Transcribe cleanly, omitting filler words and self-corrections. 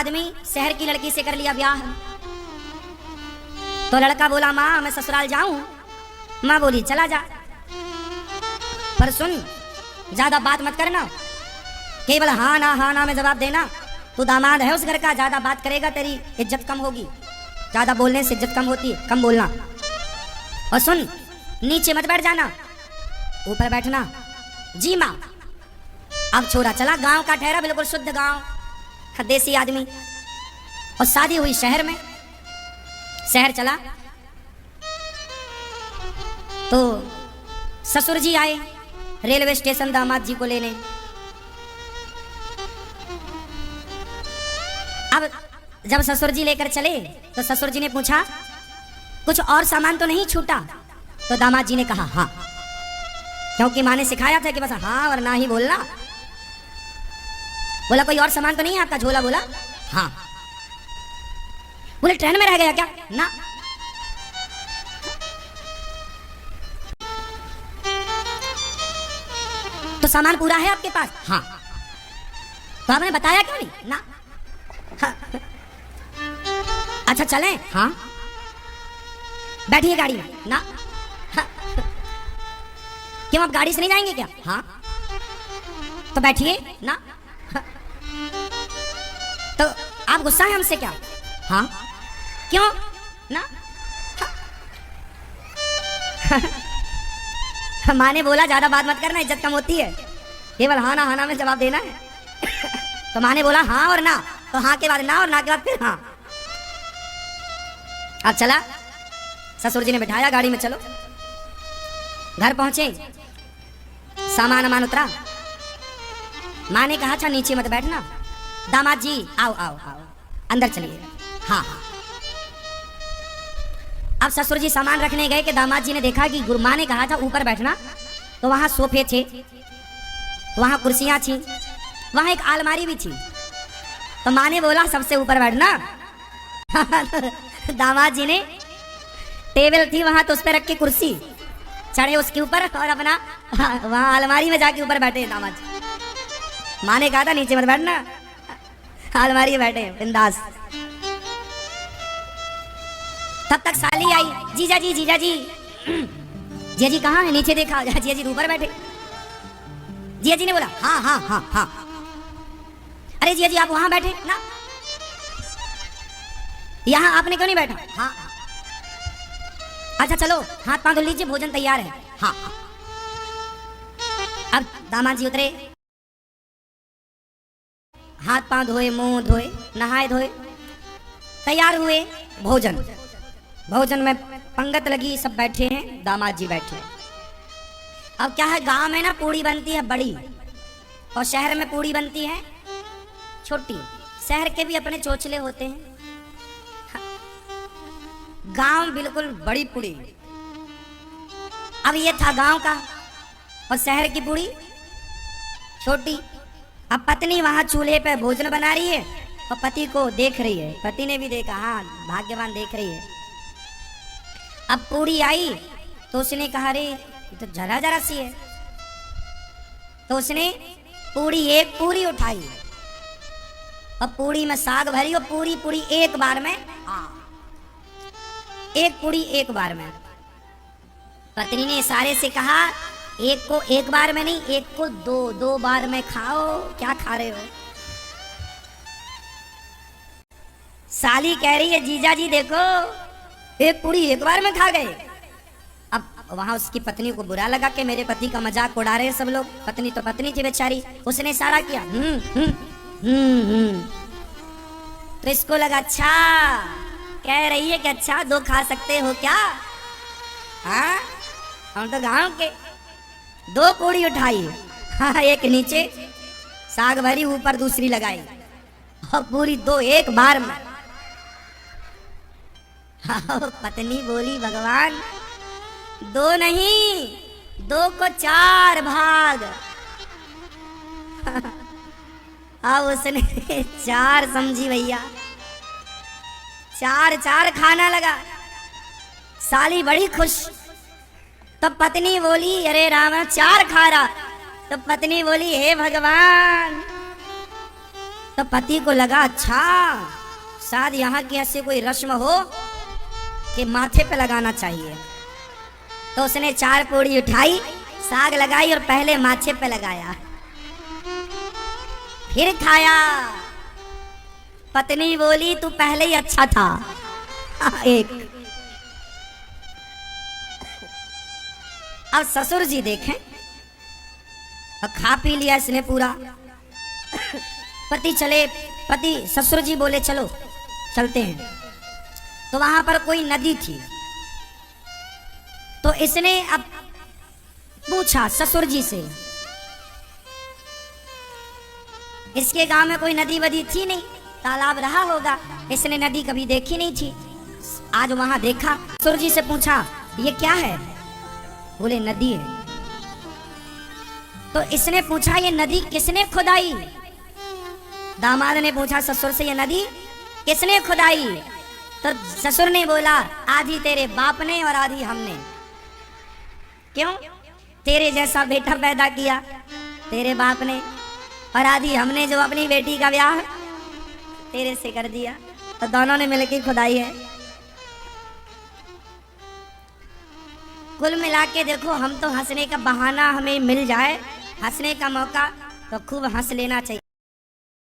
आदमी शहर की लड़की से कर लिया ब्याह। तो लड़का बोला माँ मैं ससुराल जाऊं। माँ बोली चला जा, पर सुन ज्यादा बात मत करना, केवल हाँ ना में जवाब देना। तू दामाद है उस घर का, ज्यादा बात करेगा तेरी इज्जत कम होगी, ज्यादा बोलने से इज्जत कम होती है, कम बोलना। और सुन नीचे मत बैठ जाना, ऊपर बैठना। जी माँ। अब छोरा चला, गांव का ठहरा, बिल्कुल शुद्ध गांव, देसी आदमी, और शादी हुई शहर में। शहर चला तो ससुर जी आए रेलवे स्टेशन दामाद जी को लेने। अब जब ससुर जी लेकर चले तो ससुर जी ने पूछा कुछ और सामान तो नहीं छूटा? तो दामाद जी ने कहा हाँ, क्योंकि माँ ने सिखाया था कि बस हाँ और ना ही बोलना। बोला कोई और सामान तो नहीं है आपका? झोला बोला हाँ। बोले ट्रेन में रह गया क्या? ना। तो सामान पूरा है आपके पास? हाँ। तो आपने बताया क्यों नहीं? ना। हाँ। अच्छा चलें? हाँ। बैठिए गाड़ी में? ना। हाँ। क्यों आप गाड़ी से नहीं जाएंगे क्या? हाँ। तो बैठिए ना। हाँ। तो आप गुस्सा है हमसे क्या? हाँ। क्यों? ना। हाँ। माँ ने बोला ज्यादा बात मत करना, इज्जत कम होती है, केवल हाँ ना में जवाब देना है। तो माँ ने बोला हाँ और ना, तो हाँ के बाद ना और ना के बाद फिर हाँ। अब चला, ससुर जी ने बिठाया गाड़ी में, चलो। घर पहुंचे, सामान अमान उतरा। माँ ने कहा अच्छा नीचे मत बैठना, दामाद जी आओ आओ आओ अंदर चलिए। हाँ हाँ। अब ससुर जी सामान रखने गए कि दामाद जी ने देखा कि माँ ने कहा था ऊपर बैठना, तो वहां सोफे थे, वहां कुर्सियां थी, वहां एक अलमारी भी थी। तो माँ ने बोला सबसे ऊपर बैठना। दामाद जी ने टेबल थी वहां, तो उस पर रख के कुर्सी चढ़े उसके ऊपर और अपना वहां अलमारी में जाके ऊपर बैठे दामाद जी। माँ ने कहा था नीचे मत बैठना, अलमारी में बैठे बिंदास। तब तक साली आई, जीजा जी जीजा जी। जीजा जी कहाँ है? नीचे देखा, जीजा जी ऊपर बैठे। जीजा जी ने बोला हाँ हाँ हाँ हाँ। अरे जीजा जी आप वहां बैठे ना, यहाँ आपने क्यों नहीं बैठा? हाँ। अच्छा चलो हाथ पांव धो लीजिए, भोजन तैयार है। हाँ। अब दामाद जी उतरे, हाथ पांव धोए, मुंह धोए, नहाए धोए, तैयार हुए। भोजन भोजन में पंगत लगी, सब बैठे हैं, दामाद जी बैठे। अब क्या है, गांव में ना पूड़ी बनती है बड़ी और शहर में पूड़ी बनती है छोटी। शहर के भी अपने चोचले होते हैं, गांव बिल्कुल बड़ी पूड़ी। अब ये था गांव का और शहर की पूड़ी छोटी। अब पत्नी वहां चूल्हे पे भोजन बना रही है और पति को देख रही है। पति ने भी देखा, हाँ भाग्यवान देख रही है। अब पूड़ी आई तो उसने कहा अरे ये तो जरा जरा सी है। तो उसने एक पूरी उठाई और पूड़ी में साग भरी और पूरी एक बार में, एक पूड़ी एक बार में। पत्नी ने इशारे से कहा एक को एक बार में नहीं, एक को दो बार में खाओ। क्या खा रहे हो? साली कह रही है जीजा जी देखो एक पूड़ी एक बार में खा गए। अब वहां उसकी पत्नी को बुरा लगा कि मेरे पति का मजाक उड़ा रहे हैं सब लोग। पत्नी तो पत्नी थी बेचारी, उसने इशारा किया तो इसको लगा अच्छा कह रही है कि अच्छा दो खा सकते हो क्या? हाँ हम तो गांव के। दो पूड़ी उठाई, हाँ एक नीचे साग भरी, ऊपर दूसरी लगाई और पूरी दो एक बार में। हाँ, पत्नी बोली भगवान दो नहीं, दो को चार भाग। अब उसने चार समझी भैया, चार चार खाना लगा। साली बड़ी खुश। तो पत्नी बोली अरे राम चार खा रहा। तो पत्नी बोली हे भगवान तो पति को लगा अच्छा शायद यहाँ की ऐसी कोई रस्म हो कि माथे पे लगाना चाहिए। तो उसने 4 पूड़ी उठाई, साग लगाई और पहले माथे पे लगाया, फिर खाया। पत्नी बोली तू पहले ही अच्छा था। एक अब ससुर जी देखें, और खा पी लिया इसने पूरा। पति ससुर जी बोले चलो चलते हैं। तो वहां पर कोई नदी थी, तो इसने अब पूछा ससुर जी से, इसके गांव में कोई नदी वदी थी नहीं, तालाब रहा होगा, इसने नदी कभी देखी नहीं थी, आज वहां देखा। ससुर जी से पूछा ये क्या है? बोले नदी है। तो इसने पूछा ये नदी किसने खुदाई? दामाद ने पूछा ससुर से ये नदी किसने खुदाई? तो ससुर ने बोला आधी तेरे बाप ने और आधी हमने। क्यों? तेरे जैसा बेटा पैदा किया तेरे बाप ने, और आधी हमने जो अपनी बेटी का ब्याह तेरे से कर दिया, तो दोनों ने मिलकर खुदाई है। कुल मिला के देखो, हम तो हंसने का बहाना हमें मिल जाए, हंसने का मौका तो खूब हंस लेना चाहिए।